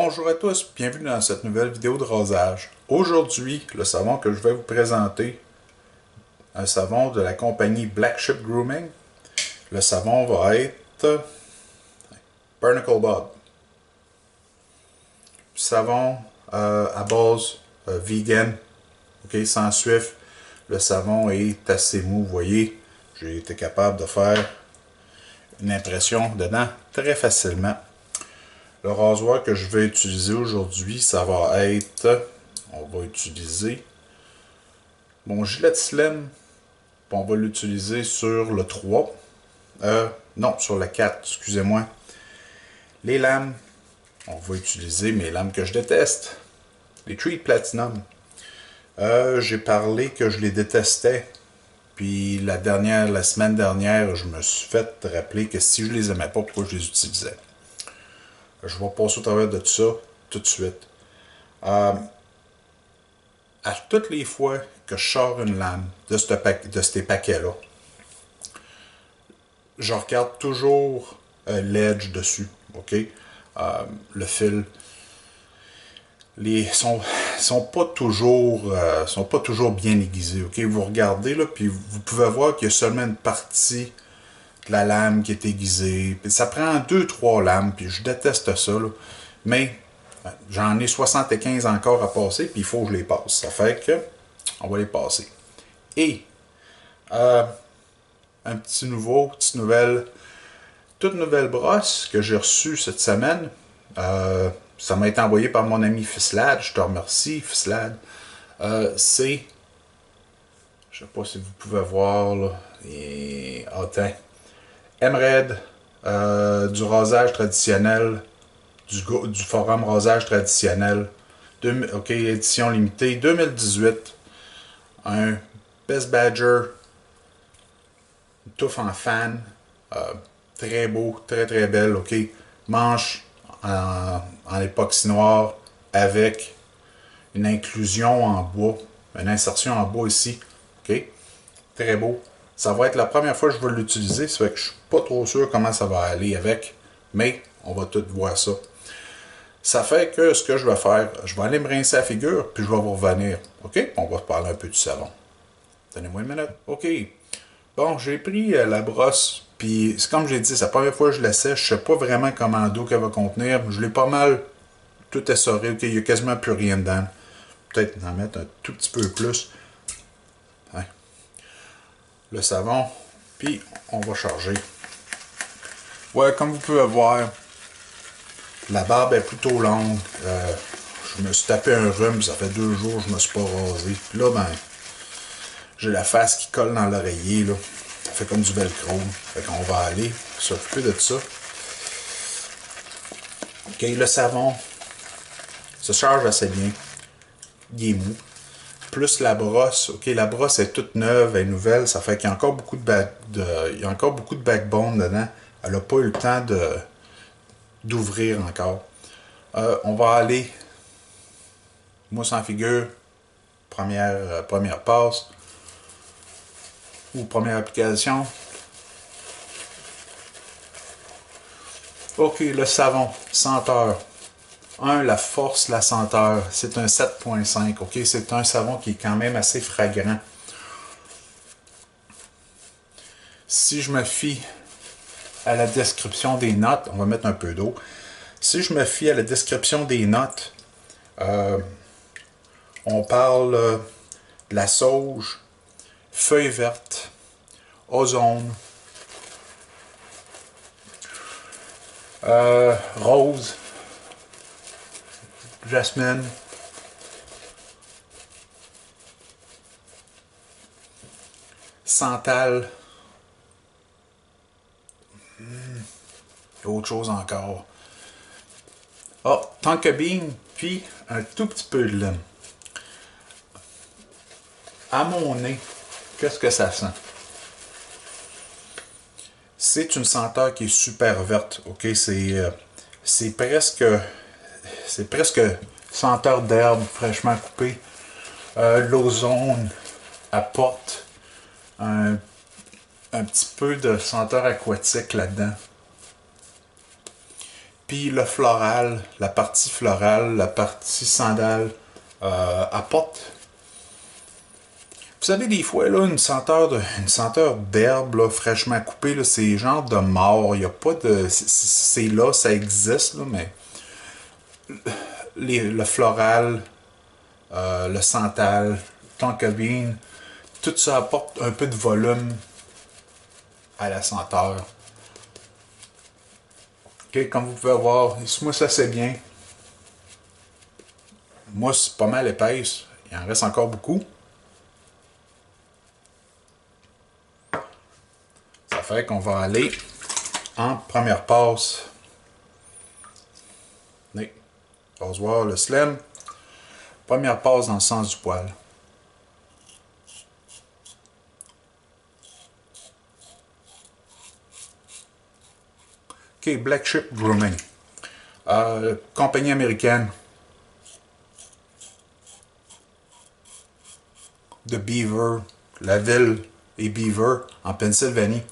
Bonjour à tous, bienvenue dans cette nouvelle vidéo de rasage. Aujourd'hui, le savon que je vais vous présenter, un savon de la compagnie Black Ship Grooming. Le savon va être Barnacle Bob. Savon à base vegan, okay, sans suif. Le savon est assez mou, vous voyez. J'ai été capable de faire une impression dedans très facilement. Le rasoir que je vais utiliser aujourd'hui, ça va être, on va utiliser mon Gillette Slim, on va l'utiliser sur le 3, non, sur le 4, excusez-moi. Les lames, on va utiliser mes lames que je déteste, les Treat Platinum. J'ai parlé que je les détestais, puis la semaine dernière, je me suis fait rappeler que si je les aimais pas, pourquoi je les utilisais. Je vais passer au travers de tout ça tout de suite. À toutes les fois que je sors une lame de ces paquets-là, je regarde toujours l'edge dessus. Ok? Le fil. Sont pas toujours bien aiguisés. Ok? Vous regardez là, puis vous pouvez voir qu'il y a seulement une partie de la lame qui est aiguisée. Puis ça prend 2-3 lames, puis je déteste ça. Là. Mais j'en ai 75 encore à passer, puis il faut que je les passe. Ça fait que on va les passer. Et un petite nouvelle, toute nouvelle brosse que j'ai reçue cette semaine. Ça m'a été envoyé par mon ami Fislad. Je te remercie, Fislad. C'est, je sais pas si vous pouvez voir là. Et attends, Emerald, du rasage traditionnel, du forum rasage traditionnel. Ok, édition limitée 2018. Un Best Badger, touffe en fan, très beau, très très belle, ok. Manche en époxy noir avec une inclusion en bois, une insertion en bois ici, ok. Très beau. Ça va être la première fois que je vais l'utiliser, ça fait que je suis pas trop sûr comment ça va aller avec, mais on va tout voir ça. Ça fait que ce que je vais faire, je vais aller me rincer la figure, puis je vais vous revenir, ok. On va parler un peu du savon. Donnez-moi une minute. Ok. Bon, j'ai pris la brosse, puis c'est comme j'ai dit, c'est la première fois que je la sèche, je sais pas vraiment comment d'eau qu'elle va contenir. Je l'ai pas mal tout essoré, ok, il y a quasiment plus rien dedans. Peut-être en mettre un tout petit peu plus. Ouais. Le savon, puis on va charger. Ouais, comme vous pouvez voir, la barbe est plutôt longue. Je me suis tapé un rhume, ça fait 2 jours que je me suis pas rasé. Puis là, ben, j'ai la face qui colle dans l'oreiller, là. Ça fait comme du velcro. Fait qu'on va aller s'occuper de ça. Ok, le savon se charge assez bien. Il est mou. Plus la brosse. Ok, la brosse est toute neuve, elle est nouvelle. Ça fait qu'il y a encore beaucoup il y a encore beaucoup de backbone dedans. Elle n'a pas eu le temps d'ouvrir encore. On va aller mousse en figure. Première passe. Ou première application. Ok, le savon, senteur. La force, la senteur. C'est un 7.5. Ok, c'est un savon qui est quand même assez fragrant. Si je me fie à la description des notes, on va mettre un peu d'eau. Si je me fie à la description des notes, on parle de la sauge, feuille verte, ozone, rose, jasmine, santal, autre chose encore. Ah, tonka bean, puis un tout petit peu de lime. À mon nez, qu'est-ce que ça sent? C'est une senteur qui est super verte, ok? C'est presque senteur d'herbe fraîchement coupée. L'ozone apporte un petit peu de senteur aquatique là-dedans. Puis le floral, la partie florale, la partie sandale, apporte. Vous savez, des fois, là, une senteur d'herbe là, fraîchement coupée, là, c'est genre de mort. Il n'y a pas de. C'est là, ça existe, là, mais le floral, le santal, tonka bean, tout ça apporte un peu de volume à la senteur. Okay, comme vous pouvez voir, moi ça c'est bien. Moi c'est pas mal épaisse. Il en reste encore beaucoup. Ça fait qu'on va aller en première passe. Rasoir, le slim. Première passe dans le sens du poil. OK, Black Sheep Grooming. Compagnie américaine de Beaver. La ville est Beaver, en Pennsylvanie.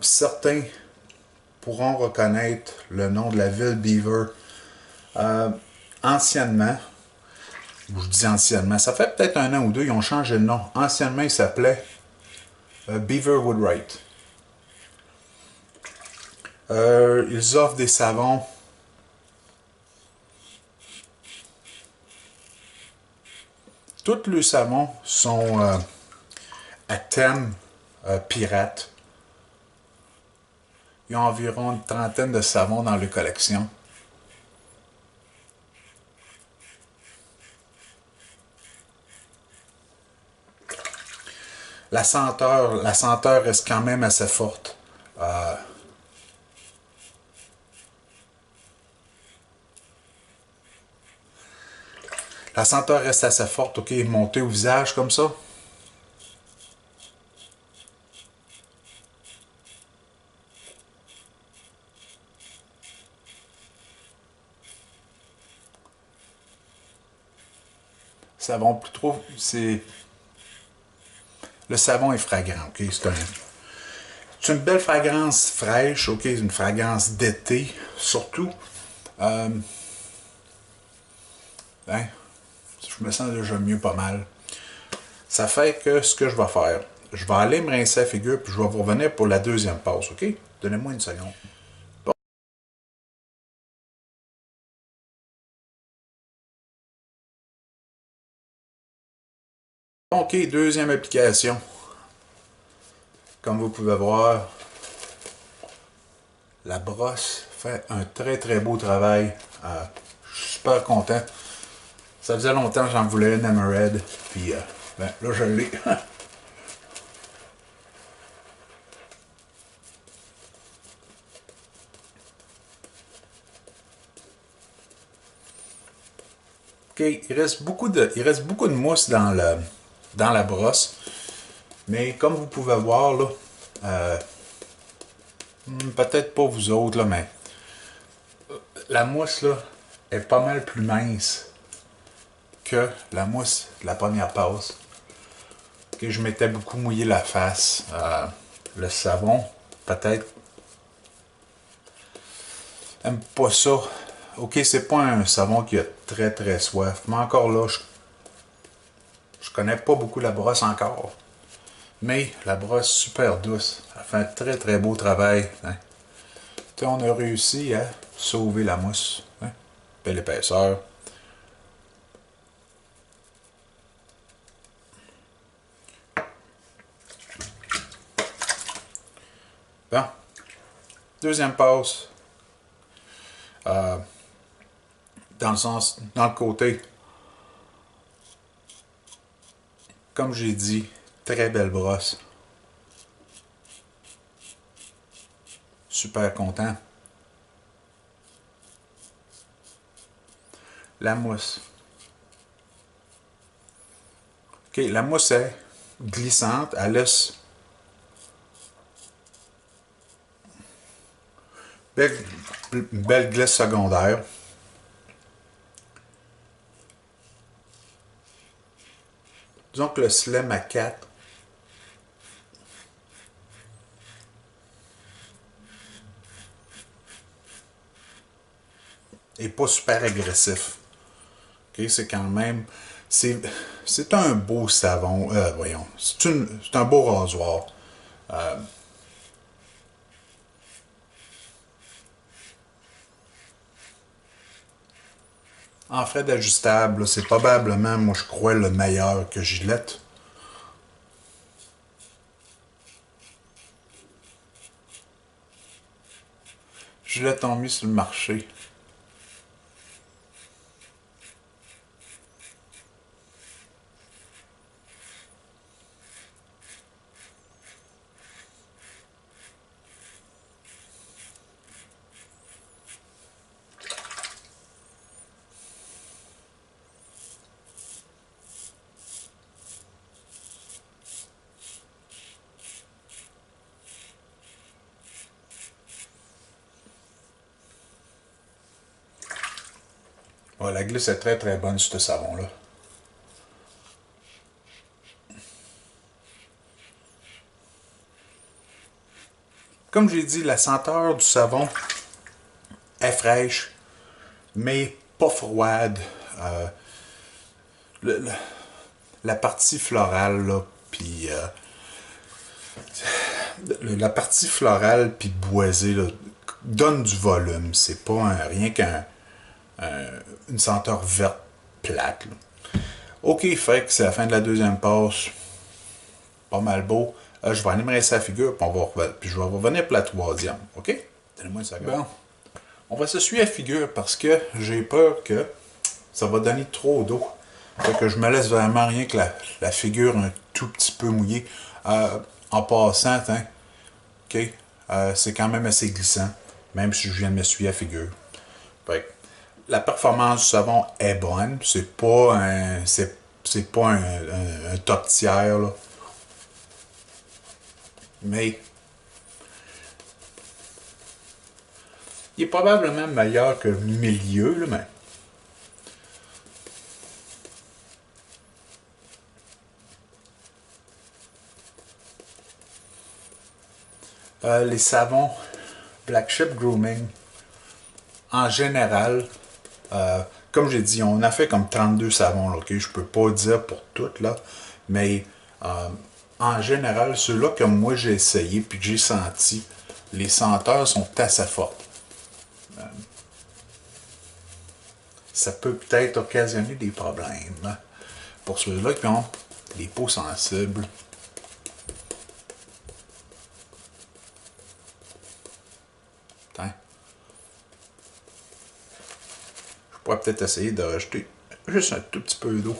Certains pourront reconnaître le nom de la ville Beaver. Anciennement, je dis anciennement, ça fait peut-être un an ou deux, ils ont changé de nom. Anciennement, il s'appelait Beaver Woodwright. Ils offrent des savons. Tous les savons sont à thème pirate. Ils ont environ une trentaine de savons dans leur collection. La senteur reste quand même assez forte. La senteur reste assez forte, ok, montée au visage comme ça. Savon plus trop, c'est... Le savon est fragrant, ok, c'est une belle fragrance fraîche, ok, une fragrance d'été, surtout. Hein, je me sens déjà mieux pas mal. Ça fait que ce que je vais faire, je vais aller me rincer la figure, puis je vais vous revenir pour la deuxième passe, ok? Donnez-moi une seconde. Bon. Ok, deuxième application. Comme vous pouvez voir, la brosse fait un très très beau travail. Je suis super content. Ça faisait longtemps que j'en voulais une Hammerhead, puis ben, là je l'ai. Ok, il reste beaucoup de mousse dans la brosse. Mais comme vous pouvez voir, là, peut-être pas vous autres, là, mais la mousse là, est pas mal plus mince que la mousse de la première passe. Que je m'étais beaucoup mouillé la face. Le savon, peut-être, aime pas ça. Ok, c'est pas un savon qui a très très soif. Mais encore là, je connais pas beaucoup la brosse encore. Mais la brosse super douce. Elle fait un très très beau travail. Hein. On a réussi à sauver la mousse. Hein. Belle épaisseur. Bon. Deuxième passe. Dans le côté. Comme j'ai dit, très belle brosse. Super content. La mousse. Ok, la mousse est glissante. Elle laisse une belle glisse secondaire. Disons que le slim à 4. et pas super agressif. Okay? C'est quand même... C'est un beau savon. Voyons. C'est un beau rasoir. En fait d'ajustable, c'est probablement, moi je crois, le meilleur que Gillette. Gillette ont mis sur le marché. Ouais, la glisse est très très bonne, ce savon-là. Comme j'ai dit, la senteur du savon est fraîche, mais pas froide. Euh, le- le- la partie florale, là, puis la partie florale puis boisée, là, donne du volume. C'est pas rien une senteur verte plate. Là. Ok, fait que c'est la fin de la deuxième passe. Pas mal beau. Je vais animer sa figure, puis je vais revenir pour la troisième. Ok? Donnez-moi une seconde. Bon. On va s'essuyer la figure parce que j'ai peur que ça va donner trop d'eau. Fait que je me laisse vraiment rien que la figure un tout petit peu mouillée. En passant, hein, ok, c'est quand même assez glissant, même si je viens de m'essuyer la figure. Fait que la performance du savon est bonne. C'est pas un top tiers, là. Mais il est probablement meilleur que le milieu, là, mais les savons Black Ship Grooming, en général, euh, comme j'ai dit, on a fait comme 32 savons, là, ok? Je peux pas dire pour toutes, là, mais euh, en général, ceux-là que moi j'ai essayé puis que j'ai senti, les senteurs sont assez fortes. Ça peut peut-être occasionner des problèmes, hein, pour ceux-là qui ont les peaux sensibles. Attends. Je pourrais peut-être essayer de rajouter juste un tout petit peu d'eau.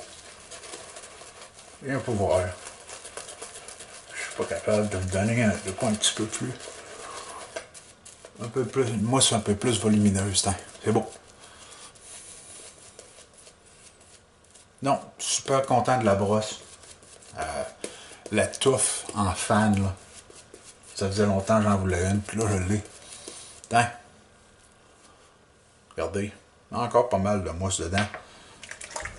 Et un peu voir. Je suis pas capable de me donner de quoi un petit peu plus. Un peu plus. Moi, c'est un peu plus volumineuse. C'est bon. Non, super content de la brosse. La touffe en fan, là. Ça faisait longtemps que j'en voulais une, puis là, je l'ai. Tiens, regardez. Encore pas mal de mousse dedans.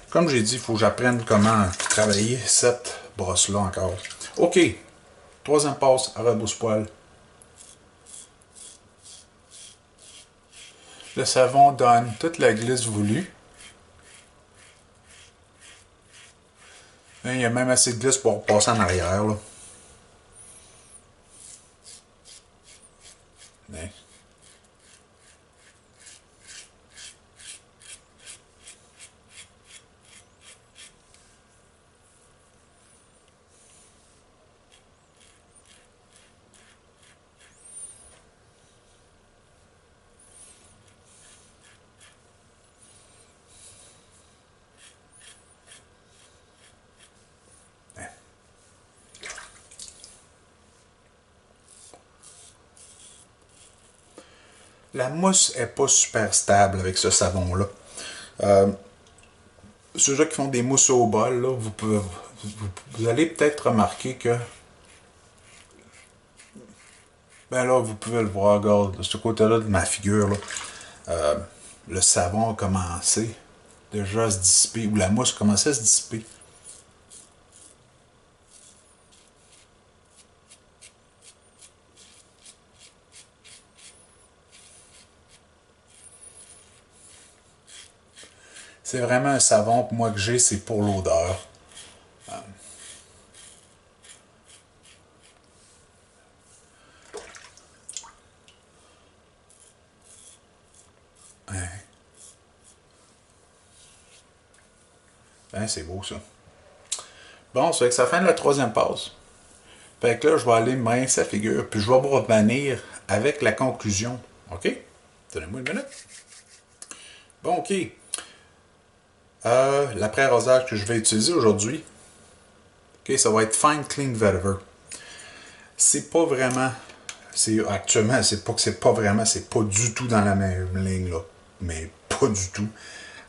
Comme j'ai dit, il faut que j'apprenne comment travailler cette brosse-là encore. OK. Troisième passe à rebrousse-poil. Le savon donne toute la glisse voulue. Il y a même assez de glisse pour passer en arrière, là. Mais la mousse est pas super stable avec ce savon-là. Euh, Ceux qui font des mousses au bol, là, vous allez peut-être remarquer que, ben là, vous pouvez le voir, regarde, de ce côté-là de ma figure, là, euh, le savon a commencé déjà à se dissiper, ou la mousse a commencé à se dissiper. C'est vraiment un savon que moi que j'ai, c'est pour l'odeur. Hein, hein, c'est beau ça. Bon, c'est que ça fin de la troisième passe. Fait que là, je vais aller me rincer la figure, puis je vais vous revenir avec la conclusion. OK? Donnez-moi une minute. Bon, OK. L'après-rosage que je vais utiliser aujourd'hui, OK, ça va être Fine Clean Vetiver. C'est pas vraiment... Actuellement, c'est pas que c'est pas vraiment, c'est pas du tout dans la même ligne, là. Mais pas du tout.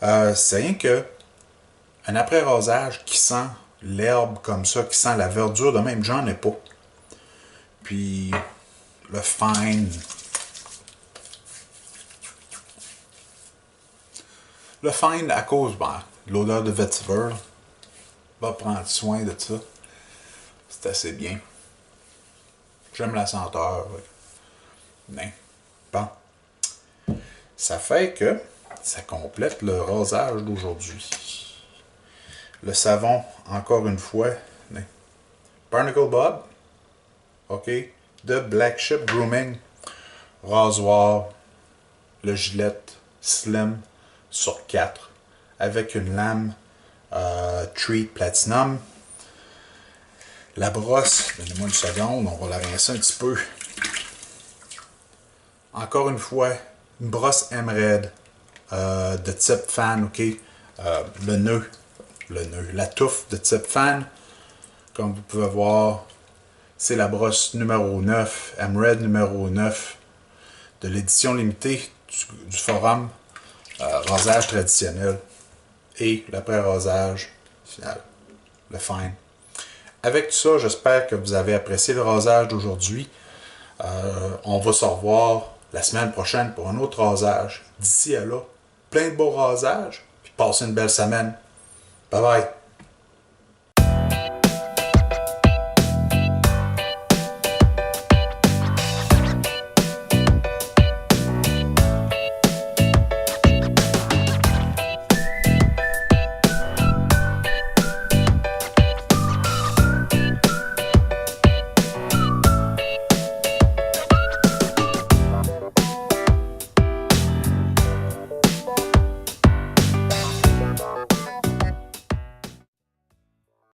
C'est rien que un après-rosage qui sent l'herbe comme ça, qui sent la verdure de même, j'en ai pas. Puis le fine. Le fine à cause de l'odeur de vetiver. Va prendre soin de ça. C'est assez bien. J'aime la senteur. Mais bon. Ça fait que ça complète le rasage d'aujourd'hui. Le savon, encore une fois, Barnacle Bob, OK, de Black Ship Grooming, rasoir, le Gillette Slim sur 4, avec une lame Treat Platinum. La brosse, donnez-moi une seconde, on va la rincer un petit peu. Encore une fois, une brosse Emerald de type fan, OK, le nœud, la touffe de type fan, comme vous pouvez voir, c'est la brosse numéro 9, Emerald numéro 9 de l'édition limitée du forum rasage traditionnel et l'après-rasage final, le fine. Avec tout ça, j'espère que vous avez apprécié le rasage d'aujourd'hui. On va se revoir la semaine prochaine pour un autre rasage. D'ici à là, plein de beaux rasages, puis passez une belle semaine. Bye bye!